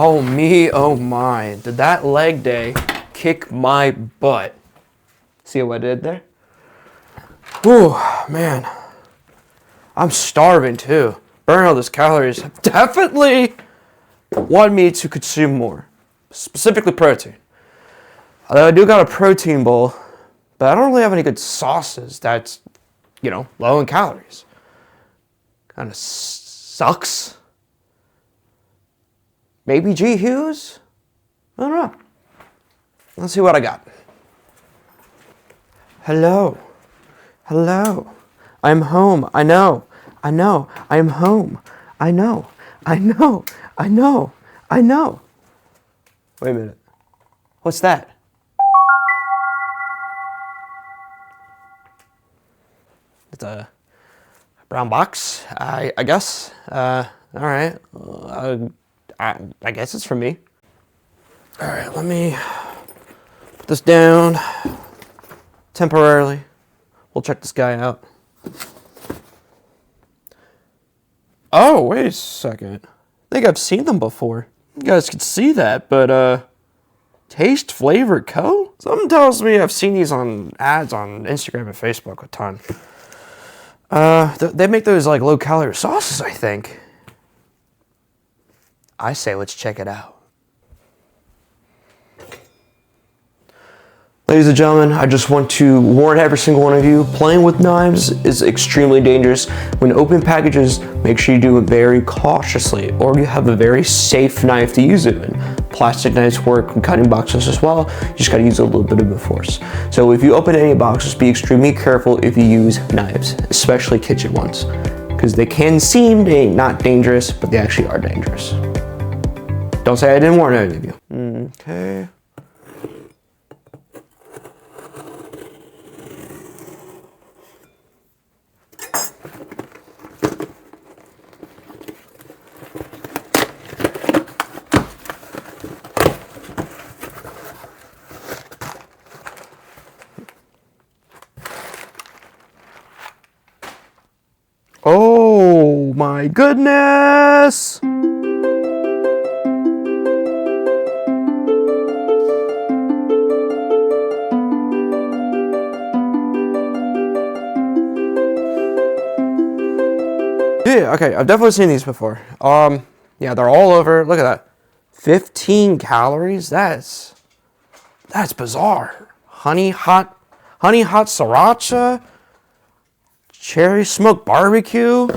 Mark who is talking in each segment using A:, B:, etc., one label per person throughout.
A: Oh me, oh my. Did that leg day kick my butt? See what I did there? Whew, man. I'm starving too. Burning all those calories have definitely wanted me to consume more. Specifically protein. Although I do got a protein bowl, but I don't really have any good sauces that's, low in calories. Kind of sucks. Maybe G. Hughes? I don't know. Let's see what I got. Hello. Hello. I'm home. I know. I know. I am home. I know. I know. I know. I know. Wait a minute. What's that? It's a brown box, I guess. All right. I guess it's for me. All right, let me put this down temporarily. We'll check this guy out. Oh, wait a second. I think I've seen them before. You guys can see that, but Taste Flavor Co? Something tells me I've seen these on ads on Instagram and Facebook a ton. They make those like low-calorie sauces, I think. I say let's check it out. Ladies and gentlemen, I just want to warn every single one of you, playing with knives is extremely dangerous. When open packages, make sure you do it very cautiously, or you have a very safe knife to use it in. Plastic knives work with cutting boxes as well. You just gotta use a little bit of a force. So if you open any boxes, be extremely careful if you use knives, especially kitchen ones, because they can seem not dangerous, but they actually are dangerous. Don't say I didn't warn any of you. Okay. Oh my goodness! Yeah, okay, I've definitely seen these before. Yeah, they're all over. Look at that. 15 calories? That's bizarre. Honey hot sriracha, cherry smoked barbecue,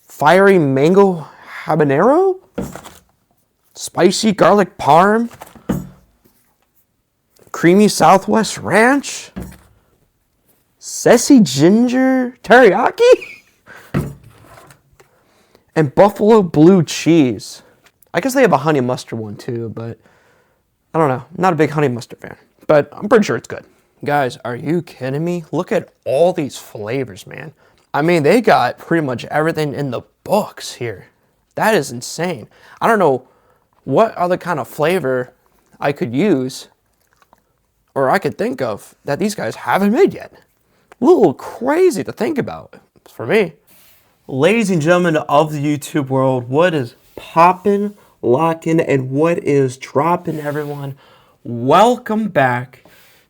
A: fiery mango habanero, spicy garlic parm, creamy Southwest ranch, sassy ginger teriyaki, and buffalo blue cheese. I guess they have a honey mustard one too, but I don't know. Not a big honey mustard fan, but I'm pretty sure it's good. Guys, are you kidding me? Look at all these flavors, man. I mean, they got pretty much everything in the books here. That is insane. I don't know what other kind of flavor I could use or I could think of that these guys haven't made yet. A little crazy to think about for me. Ladies and gentlemen of the YouTube world, what is poppin', lockin', and what is dropping, everyone? Welcome back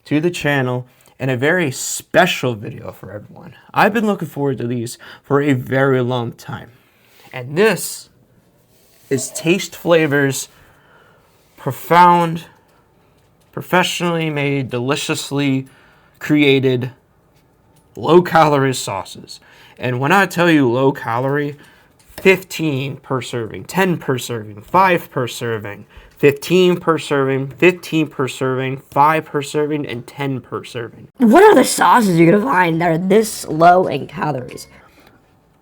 A: to the channel and a very special video for everyone. I've been looking forward to these for a very long time. And this is Taste Flavor's profound, professionally made, deliciously created low-calorie sauces. And when I tell you low-calorie, 15 per serving, 10 per serving, 5 per serving, 15 per serving, 15 per serving, 5 per serving, and 10 per serving.
B: What are the sauces you're going to find that are this low in calories?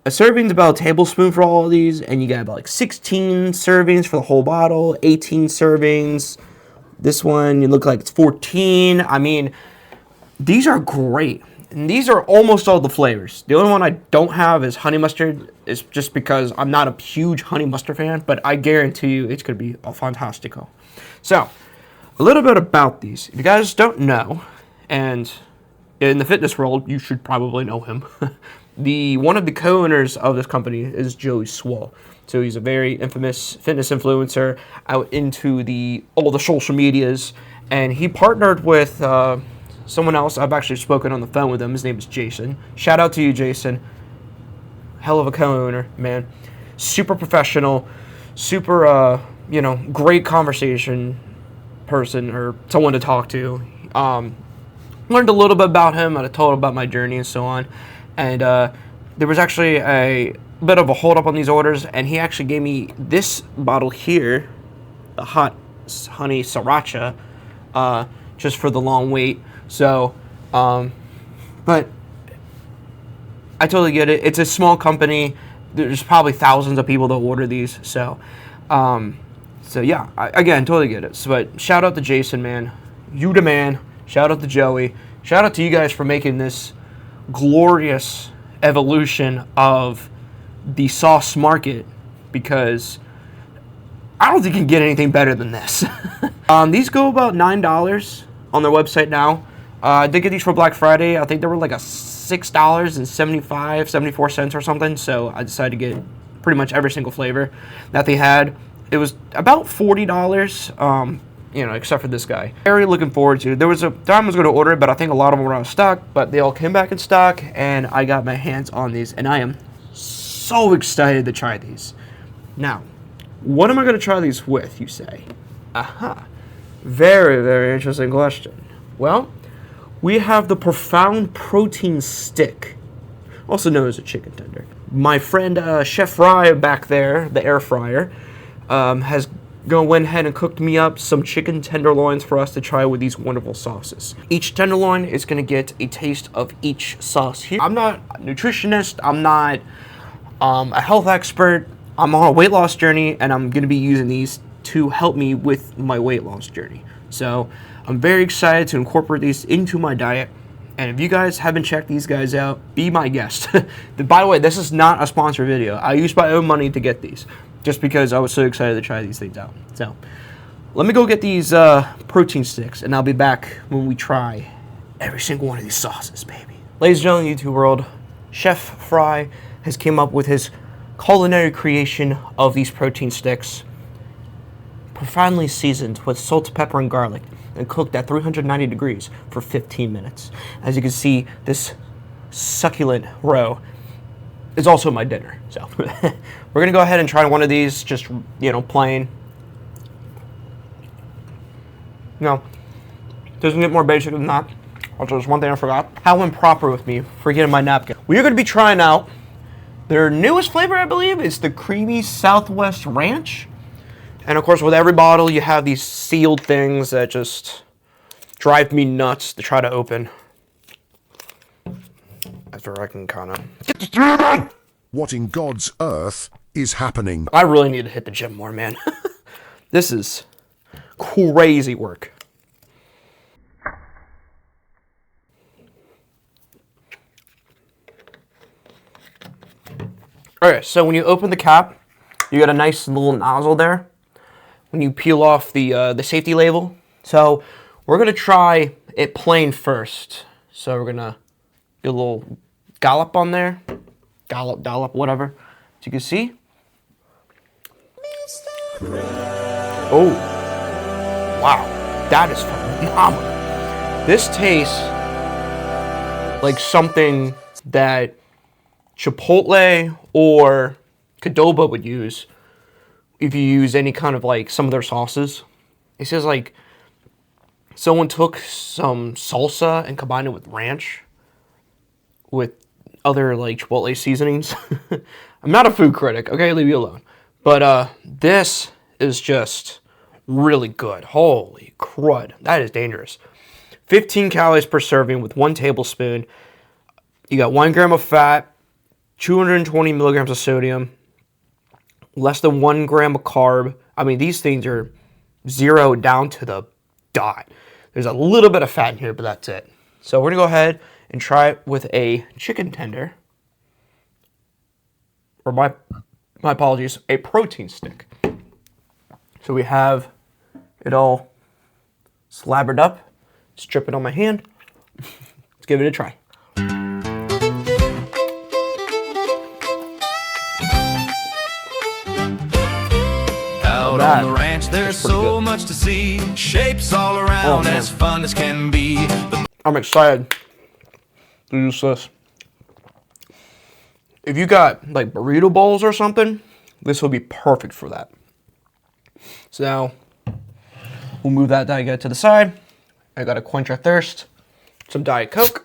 A: A serving's about a tablespoon for all of these, and you got about like 16 servings for the whole bottle, 18 servings. This one, you look like it's 14. I mean, these are great. And these are almost all the flavors. The only one I don't have is honey mustard. It's just because I'm not a huge honey mustard fan, but I guarantee you it's going to be a fantastico. So, a little bit about these. If you guys don't know, and in the fitness world, you should probably know him. one of the co-owners of this company is Joey Swoll. So he's a very infamous fitness influencer out into all the social medias, and he partnered with someone else. I've actually spoken on the phone with him. His name is Jason. Shout out to you, Jason. Hell of a co-owner, man. Super professional, super great conversation person or someone to talk to. Learned a little bit about him. I told him about my journey and so on. And there was actually a bit of a hold up on these orders, and he actually gave me this bottle here, the hot honey sriracha, just for the long wait. So, but I totally get it. It's a small company. There's probably thousands of people that order these. So yeah, again, totally get it. So, but shout out to Jason, man. You the man. Shout out to Joey. Shout out to you guys for making this glorious evolution of the sauce market, because I don't think you can get anything better than this. These go about $9 on their website now. I did get these for Black Friday. I think they were like a $6.74 or something. So I decided to get pretty much every single flavor that they had. It was about $40. Except for this guy. Very looking forward to it. There was a time I was going to order it, but I think a lot of them were out of stock, but they all came back in stock, and I got my hands on these, and I am so excited to try these. Now, what am I going to try these with, you say? Aha. Very, very interesting question. Well, we have the Profound Protein Stick, also known as a chicken tender. My friend Chef Fry back there, the air fryer, has went ahead and cooked me up some chicken tenderloins for us to try with these wonderful sauces. Each tenderloin is going to get a taste of each sauce here. I'm not a nutritionist. I'm not a health expert. I'm on a weight loss journey, and I'm going to be using these to help me with my weight loss journey. So I'm very excited to incorporate these into my diet. And if you guys haven't checked these guys out, be my guest. By the way, this is not a sponsored video. I used my own money to get these, just because I was so excited to try these things out. So let me go get these protein sticks, and I'll be back when we try every single one of these sauces, baby. Ladies and gentlemen, YouTube world, Chef Fry has came up with his culinary creation of these protein sticks, profoundly seasoned with salt, pepper, and garlic, and cooked at 390 degrees for 15 minutes. As you can see, this succulent roe is also my dinner. So we're gonna go ahead and try one of these, just plain. No, doesn't get more basic than that. Also, there's one thing I forgot. How improper with me, forgetting my napkin. We are gonna be trying out their newest flavor, I believe. It's the Creamy Southwest Ranch. And of course, with every bottle, you have these sealed things that just drive me nuts to try to open. After I can kind of...
C: What in God's earth is happening?
A: I really need to hit the gym more, man. This is crazy work. Alright, so when you open the cap, you got a nice little nozzle there. When you peel off the safety label. So we're going to try it plain first. So we're going to do a little dollop on there. Dollop, whatever. As you can see. Oh. Wow. That is phenomenal. This tastes like something that Chipotle or Qdoba would use if you use any kind of some of their sauces. It says someone took some salsa and combined it with ranch with other Chipotle seasonings. I'm not a food critic, okay? Leave you alone. But this is just really good. Holy crud. That is dangerous. 15 calories per serving with 1 tablespoon. You got 1 gram of fat, 220 milligrams of sodium, less than 1 gram of carb. I mean, these things are zero down to the dot. There's a little bit of fat in here, but that's it. So we're going to go ahead and try it with a chicken tender. Or my apologies, a protein stick. So we have it all slabbered up. Strip it on my hand. Let's give it a try.
D: Out
A: that
D: on the ranch, there's
A: is pretty
D: so
A: good.
D: much to see. Shapes all around,
A: man.
D: as fun as can be.
A: I'm excited to use this. If you got like burrito bowls or something, this will be perfect for that. So now we'll move that guy to the side. I gotta quench our thirst. Some Diet Coke.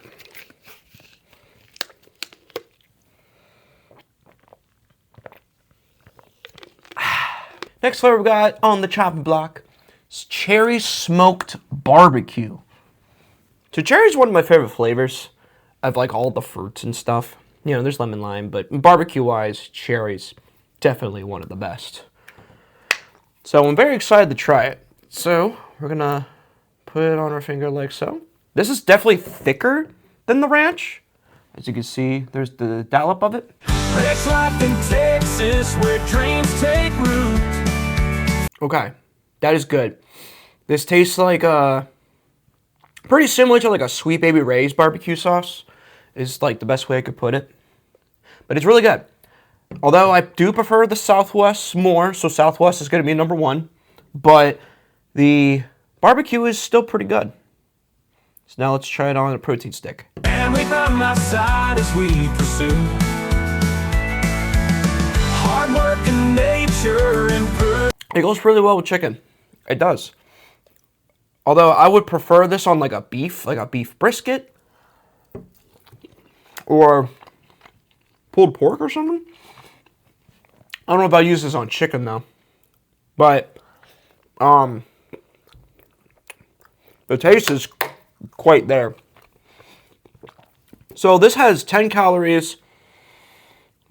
A: Next flavor we got on the chopping block is cherry smoked barbecue. So cherry is one of my favorite flavors of like all the fruits and stuff. You know, there's lemon lime, but barbecue wise, cherry's definitely one of the best. So I'm very excited to try it. So we're gonna put it on our finger like so. This is definitely thicker than the ranch. As you can see, there's the dollop of it.
D: It's life in Texas where dreams take root.
A: Okay, that is good. This tastes like pretty similar to like a Sweet Baby Ray's barbecue sauce. Is like the best way I could put it. But it's really good. Although I do prefer the Southwest more, so Southwest is going to be number one. But the barbecue is still pretty good. So now let's try it on a protein stick.
D: And we by my side as we pursue hard work and nature and
A: It goes really well with chicken. It does. Although I would prefer this on like a beef brisket. Or pulled pork or something. I don't know if I'll use this on chicken though. But the taste is quite there. So this has 10 calories,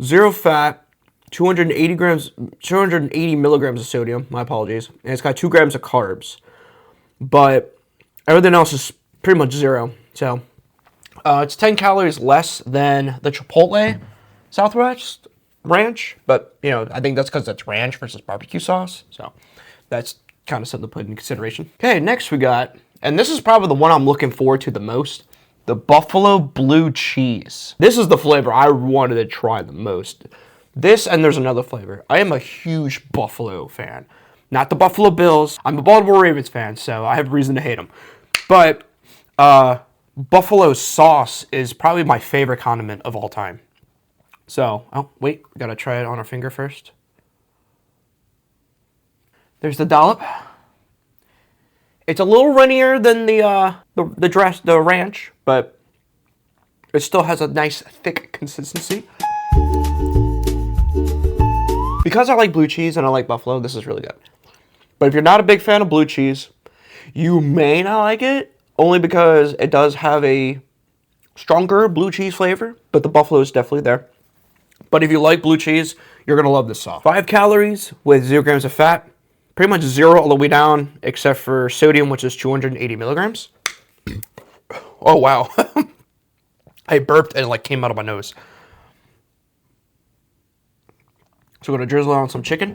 A: 0 fat, 280 milligrams of sodium, my apologies. And it's got 2 grams of carbs. But everything else is pretty much 0. So it's 10 calories less than the Chipotle Southwest ranch. But, you know, I think that's because it's ranch versus barbecue sauce. So that's kind of something to put in consideration. Okay, next we got, and this is probably the one I'm looking forward to the most, the Buffalo Blue Cheese. This is the flavor I wanted to try the most. This, and there's another flavor. I am a huge Buffalo fan. Not the Buffalo Bills. I'm a Baltimore Ravens fan, so I have reason to hate them. But Buffalo sauce is probably my favorite condiment of all time. So, oh, wait. We gotta try it on our finger first. There's the dollop. It's a little runnier than the ranch, but it still has a nice thick consistency. Because I like blue cheese and I like buffalo, this is really good. But if you're not a big fan of blue cheese, you may not like it, only because it does have a stronger blue cheese flavor, but the buffalo is definitely there. But if you like blue cheese, you're gonna love this sauce. 5 calories with 0 grams of fat. Pretty much 0 all the way down, except for sodium, which is 280 milligrams. Oh, wow. I burped and it like came out of my nose. So we're going to drizzle on some chicken.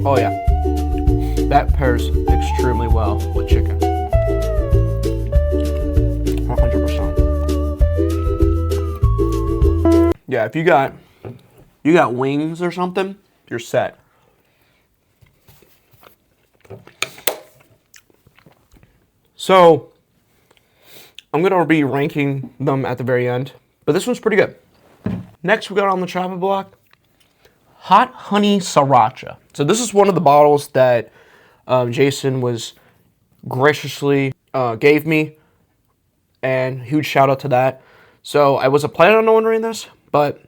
A: Oh, yeah. That pairs extremely well with chicken. 100%. Yeah, if you got wings or something, you're set. So I'm going to be ranking them at the very end, but this one's pretty good. Next, we got on the chopping block, Hot Honey Sriracha. So this is one of the bottles that Jason was graciously gave me, and huge shout out to that. So I wasn't planning on ordering this, but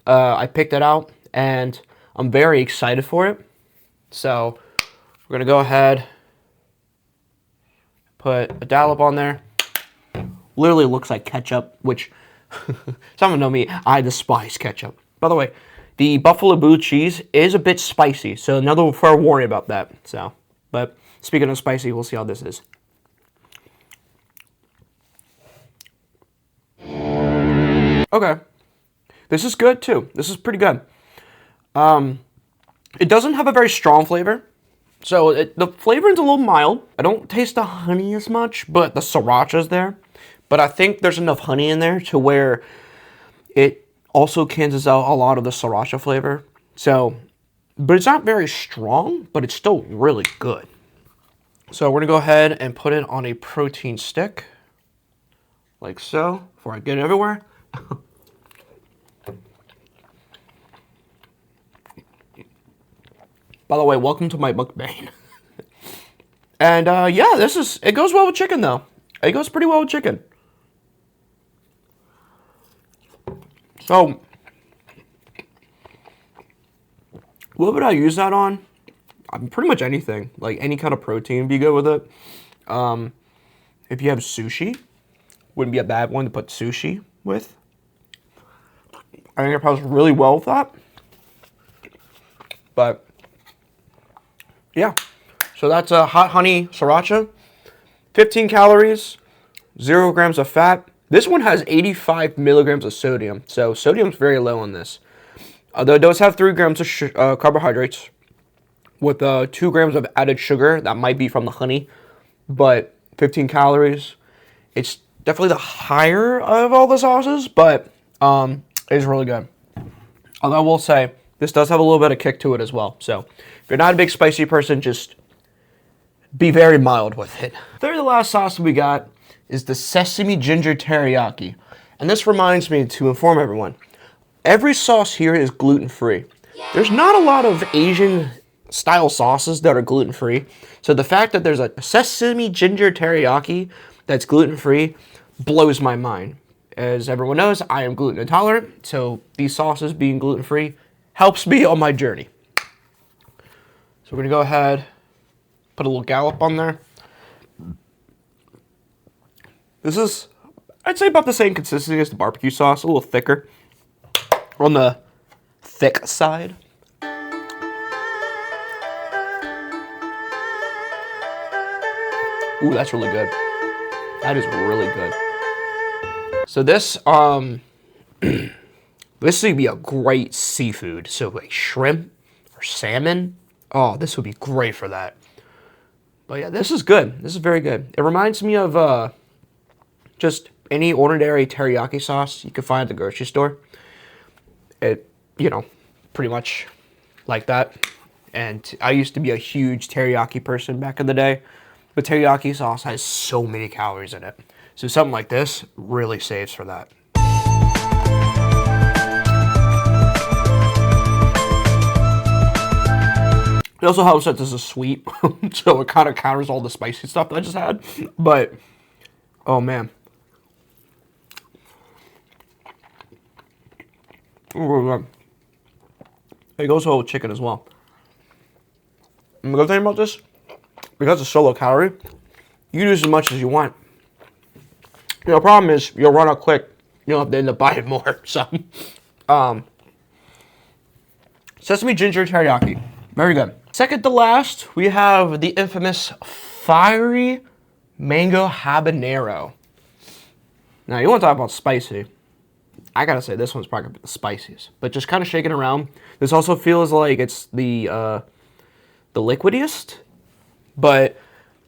A: I picked it out, and I'm very excited for it. So we're going to go ahead, put a dollop on there. Literally looks like ketchup, which some of know me, I despise ketchup. By the way, the Buffalo Blue Cheese is a bit spicy, so another fair warning about that. So, but speaking of spicy, we'll see how this is. Okay, this is good too. This is pretty good. It doesn't have a very strong flavor. So the flavor is a little mild. I don't taste the honey as much, but the sriracha is there. But I think there's enough honey in there to where it also cancels out a lot of the sriracha flavor. So, but it's not very strong, but it's still really good. So we're gonna go ahead and put it on a protein stick, like so, before I get it everywhere. By the way, welcome to my mukbang. And yeah, it goes well with chicken though. It goes pretty well with chicken. So, what would I use that on? Pretty much anything. Like any kind of protein would be good with it. If you have sushi, wouldn't be a bad one to put sushi with. I think it goes really well with that. But yeah, so that's a hot honey sriracha. 15 calories, 0 grams of fat. This one has 85 milligrams of sodium, so sodium's very low on this. Although it does have 3 grams of carbohydrates with 2 grams of added sugar. That might be from the honey, but 15 calories. It's definitely the higher of all the sauces, but it's really good. Although I will say, this does have a little bit of kick to it as well. So if you're not a big spicy person, just be very mild with it. Third to last sauce we got is the sesame ginger teriyaki. And this reminds me to inform everyone, every sauce here is gluten-free. There's not a lot of Asian style sauces that are gluten-free. So the fact that there's a sesame ginger teriyaki that's gluten-free blows my mind. As everyone knows, I am gluten intolerant, so these sauces being gluten-free helps me on my journey. So we're gonna go ahead, put a little scallop on there. This is, I'd say, about the same consistency as the barbecue sauce, a little thicker. On the thick side. Ooh, that's really good. That is really good. So this, this would be a great seafood. So like shrimp or salmon. Oh, this would be great for that. But yeah, this is good. This is very good. It reminds me of just any ordinary teriyaki sauce you could find at the grocery store. It, you know, pretty much like that. And I used to be a huge teriyaki person back in the day. But teriyaki sauce has so many calories in it. So something like this really saves for that. It also helps that this is sweet, so it kind of counters all the spicy stuff that I just had. But, oh man. Ooh, it goes well with chicken as well. And the good thing about this, because it's so low calorie, you can use as much as you want. You know, the problem is you'll run out quick. You'll have to end up buying more. So, sesame ginger teriyaki, very good. Second to last, we have the infamous fiery mango habanero. Now, you want to talk about spicy? I gotta say this one's probably the spiciest. But just kind of shaking around. This also feels like it's the liquidiest. But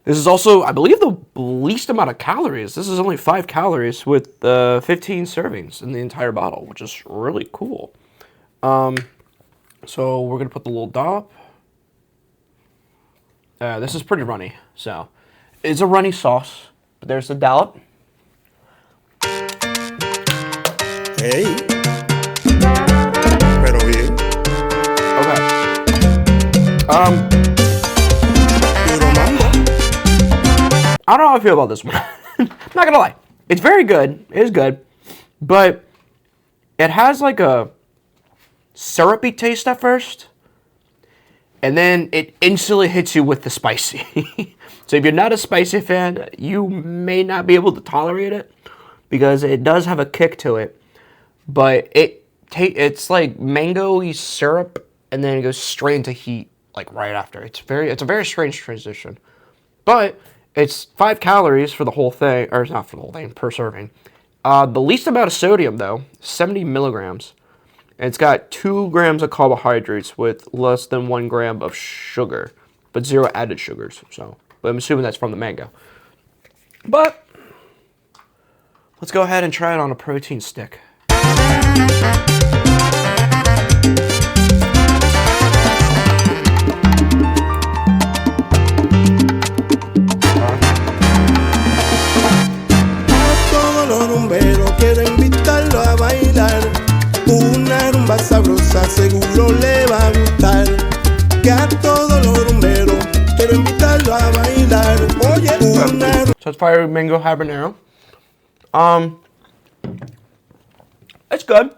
A: this is also, I believe, the least amount of calories. This is only 5 calories with 15 servings in the entire bottle, which is really cool. So we're going to put the little dollop. This is pretty runny, so it's a runny sauce. But there's the dollop.
E: Hey. Pero bien.
A: Okay. I don't know how I feel about this one. I'm not gonna lie. It's very good. It is good. But it has like a syrupy taste at first. And then it instantly hits you with the spicy. So if you're not a spicy fan, you may not be able to tolerate it. Because it does have a kick to it. But it's like mango-y syrup. And then it goes straight into heat. Like right after. It's a very strange transition. But it's 5 calories for the whole thing, or not for the whole thing, per serving. The least amount of sodium though, 70 milligrams. And it's got 2 grams of carbohydrates with less than 1 gram of sugar, but 0 added sugars. So, but I'm assuming that's from the mango. But let's go ahead and try it on a protein stick.
E: Todos los rumberos quiero invitarlo a bailar. Una rumba sabrosa seguro le va a gustar. Que a todos los rumberos quiero invitarlo a bailar. Oye, una
A: So it's fire mango habanero. It's good.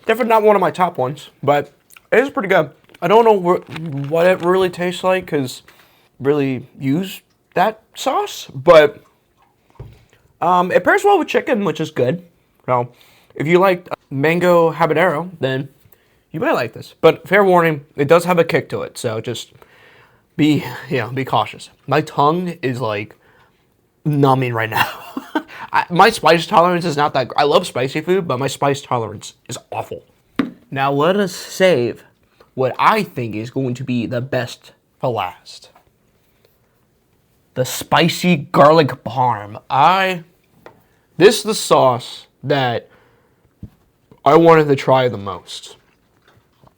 A: Definitely not one of my top ones, but it is pretty good. I don't know what it really tastes like because really use that sauce, but it pairs well with chicken, which is good. So if you like mango habanero, then you might like this. But fair warning, it does have a kick to it, so just be cautious. My tongue is like numbing right now. My spice tolerance is not that. I love spicy food, but my spice tolerance is awful. Now let us save what I think is going to be the best for last. The spicy garlic parm. This is the sauce that I wanted to try the most.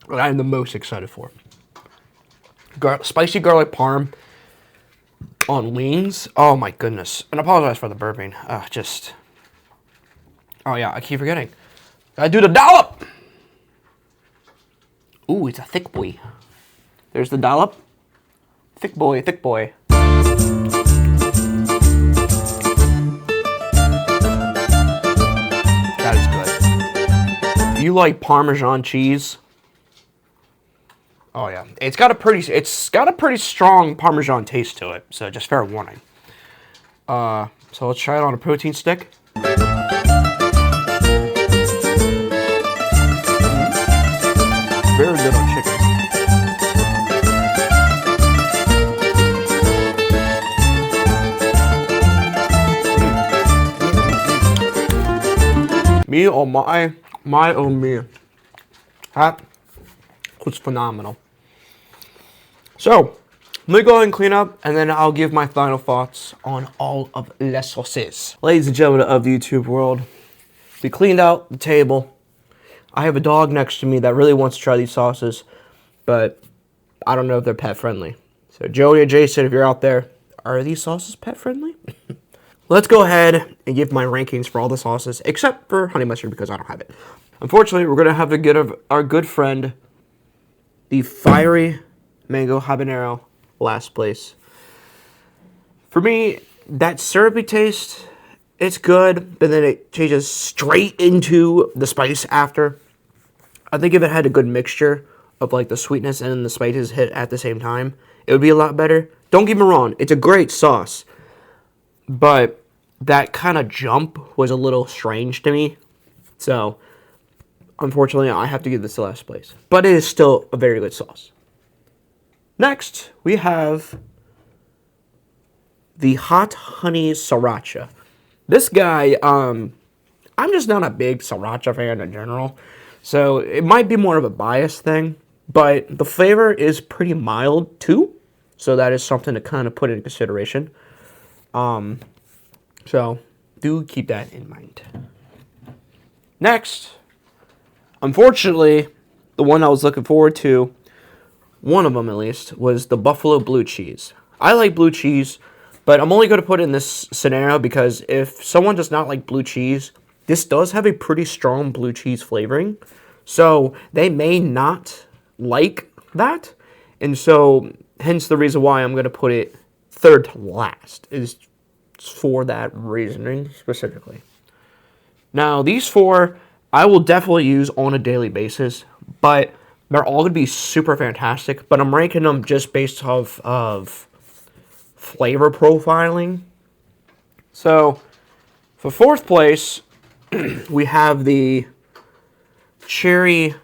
A: What I'm the most excited for. Spicy garlic parm on wings. Oh my goodness. And I apologize for the burping. Oh yeah, I keep forgetting. I do the dollop. Ooh, it's a thick boy. There's the dollop. Thick boy, thick boy. That is good. If you like Parmesan cheese, oh yeah, it's got a pretty strong Parmesan taste to it. So just fair warning. So let's try it on a protein stick. Very good on chicken. Me oh my oh me. That was phenomenal. So, let me go ahead and clean up, and then I'll give my final thoughts on all of les sauces. Ladies and gentlemen of the YouTube world, we cleaned out the table. I have a dog next to me that really wants to try these sauces, but I don't know if they're pet friendly. So Joey or Jason, if you're out there, are these sauces pet friendly? Let's go ahead and give my rankings for all the sauces, except for honey mustard because I don't have it. Unfortunately, we're going to have to get our good friend, the fiery mango habanero, last place. For me, that syrupy taste, it's good, but then it changes straight into the spice after. I think if it had a good mixture of like the sweetness and the spices hit at the same time, it would be a lot better. Don't get me wrong, it's a great sauce, but that kind of jump was a little strange to me. So, unfortunately, I have to give this the last place. But it is still a very good sauce. Next, we have the hot honey sriracha. This guy, I'm just not a big sriracha fan in general, so it might be more of a bias thing, but the flavor is pretty mild too, so that is something to kind of put in consideration. So do keep that in mind. Next, unfortunately, the one I was looking forward to, one of them at least, was the buffalo blue cheese. I like blue cheese, but I'm only going to put it in this scenario because if someone does not like blue cheese, this does have a pretty strong blue cheese flavoring. So they may not like that. And so hence the reason why I'm going to put it third to last is for that reasoning specifically. Now, these four I will definitely use on a daily basis, but they're all going to be super fantastic. But I'm ranking them just based off of flavor profiling. So, for fourth place, we have the cherry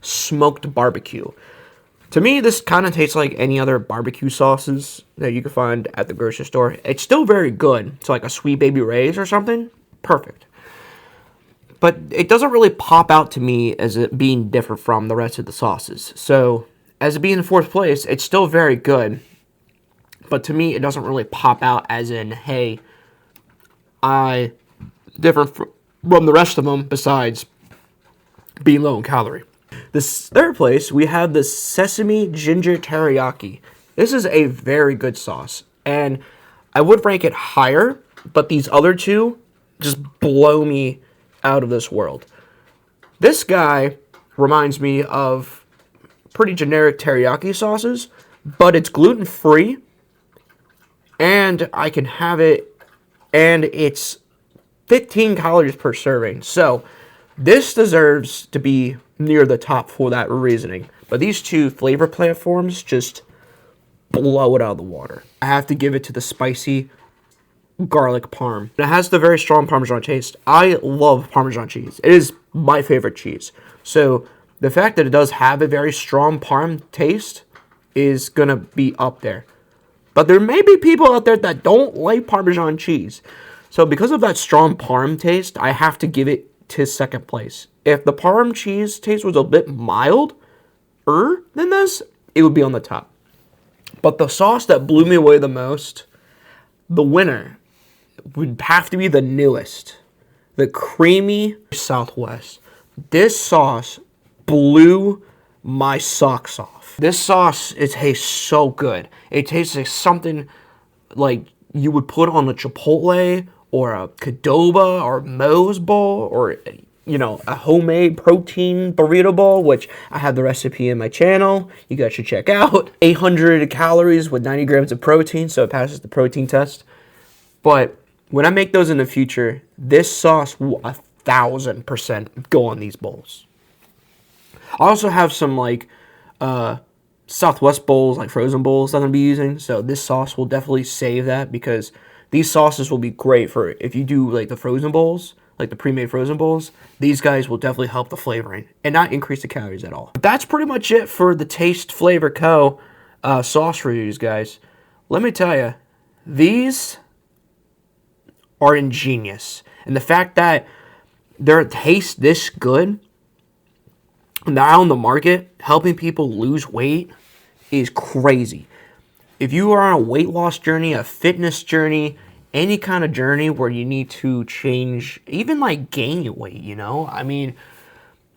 A: smoked barbecue. To me, this kind of tastes like any other barbecue sauces that you can find at the grocery store. It's still very good. It's like a Sweet Baby Ray's or something. Perfect. But it doesn't really pop out to me as it being different from the rest of the sauces. So, as it being in fourth place, it's still very good. But to me, it doesn't really pop out as in, hey, different from the rest of them besides being low in calorie. This third place, we have the sesame ginger teriyaki. This is a very good sauce, and I would rank it higher, but these other two just blow me out of this world. This guy reminds me of pretty generic teriyaki sauces, but it's gluten-free, and I can have it, and it's 15 calories per serving. So this deserves to be near the top for that reasoning. But these two flavor platforms just blow it out of the water. I have to give it to the spicy garlic parm. It has the very strong Parmesan taste. I love Parmesan cheese. It is my favorite cheese. So the fact that it does have a very strong parm taste is gonna be up there. But there may be people out there that don't like Parmesan cheese. So because of that strong parm taste, I have to give it to second place. If the parm cheese taste was a bit milder than this, it would be on the top. But the sauce that blew me away the most, the winner, would have to be the newest, the creamy Southwest. This sauce blew my socks off. This sauce, it tastes so good. It tastes like something like you would put on a Chipotle or a Qdoba or Moe's bowl, or you know, a homemade protein burrito bowl, which I have the recipe in my channel. You guys should check out. 800 calories with 90 grams of protein, so it passes the protein test. But when I make those in the future, this sauce will 1,000% go on these bowls. I also have some like Southwest bowls, like frozen bowls that I'm gonna be using. So this sauce will definitely save that, because these sauces will be great for if you do like the frozen bowls, like the pre-made frozen bowls. These guys will definitely help the flavoring and not increase the calories at all. But that's pretty much it for the Taste Flavor Co. Sauce reviews, guys. Let me tell you, these are ingenious. And the fact that their taste this good now on the market, helping people lose weight, is crazy. If you are on a weight loss journey, a fitness journey, any kind of journey where you need to change, even like gain your weight, you know? I mean,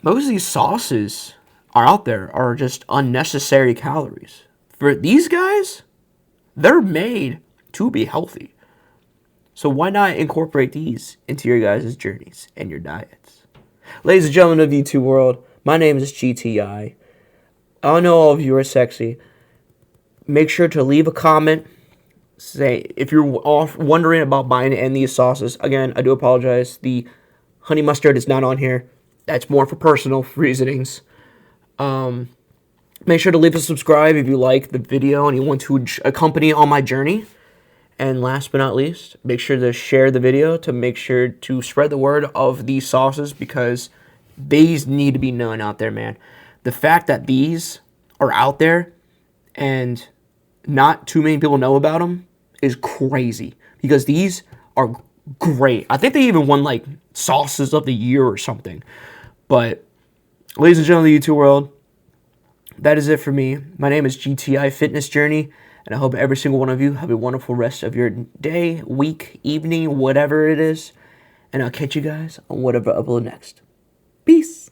A: most of these sauces are out there are just unnecessary calories. For these guys, they're made to be healthy. So why not incorporate these into your guys' journeys and your diets? Ladies and gentlemen of YouTube world, my name is GTI. I know all of you are sexy. Make sure to leave a comment. Say if you're wondering about buying any of these sauces. Again, I do apologize. The honey mustard is not on here. That's more for personal reasonings. Make sure to leave a subscribe if you like the video and you want to accompany on my journey. And last but not least, make sure to share the video to make sure to spread the word of these sauces, because these need to be known out there, man. The fact that these are out there and not too many people know about them is crazy, because these are great. I think they even won like sauces of the year or something. But ladies and gentlemen of the YouTube world, that is it for me. My name is GTI Fitness Journey, and I hope every single one of you have a wonderful rest of your day, week, evening, whatever it is. And I'll catch you guys on whatever I upload next. Peace.